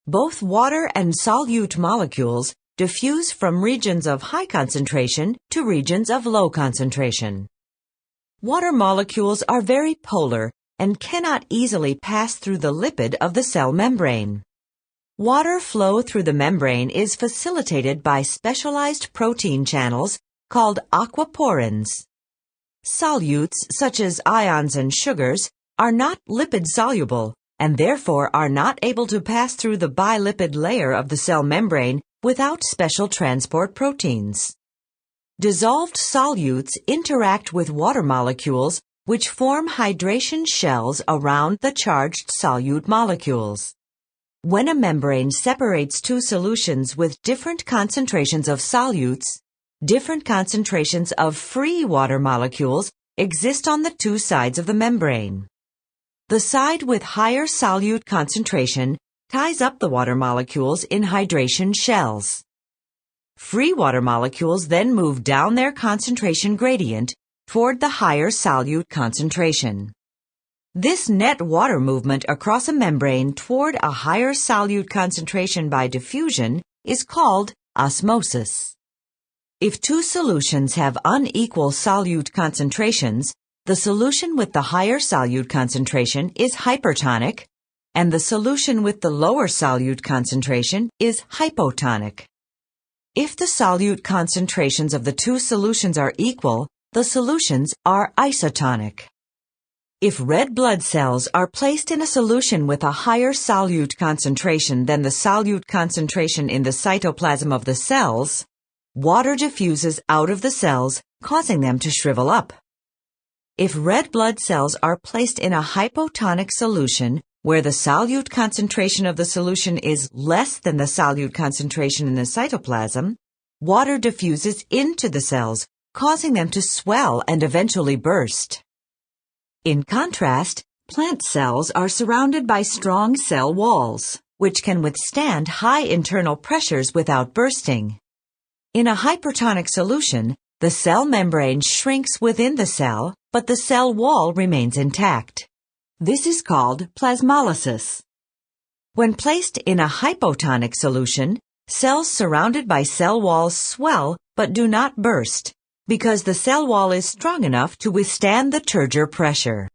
Both water and solute molecules diffuse from regions of high concentration to regions of low concentration. Water molecules are very polar and cannot easily pass through the lipid of the cell membrane. Water flow through the membrane is facilitated by specialized protein channels called aquaporins. Solutes, such as ions and sugars, are not lipid-soluble and therefore are not able to pass through the bilipid layer of the cell membrane without special transport proteins. Dissolved solutes interact with water molecules which form hydration shells around the charged solute molecules. When a membrane separates two solutions with different concentrations of solutes, different concentrations of free water molecules exist on the two sides of the membrane. The side with higher solute concentration ties up the water molecules in hydration shells. Free water molecules then move down their concentration gradient toward the higher solute concentration. This net water movement across a membrane toward a higher solute concentration by diffusion is called osmosis. If two solutions have unequal solute concentrations, the solution with the higher solute concentration is hypertonic, and the solution with the lower solute concentration is hypotonic. If the solute concentrations of the two solutions are equal, the solutions are isotonic. If red blood cells are placed in a solution with a higher solute concentration than the solute concentration in the cytoplasm of the cells, water diffuses out of the cells, causing them to shrivel up. If red blood cells are placed in a hypotonic solution where the solute concentration of the solution is less than the solute concentration in the cytoplasm, water diffuses into the cells, causing them to swell and eventually burst. In contrast, plant cells are surrounded by strong cell walls, which can withstand high internal pressures without bursting. In a hypertonic solution, the cell membrane shrinks within the cell, but the cell wall remains intact. This is called plasmolysis. When placed in a hypotonic solution, cells surrounded by cell walls swell but do not burst, because the cell wall is strong enough to withstand the turgor pressure.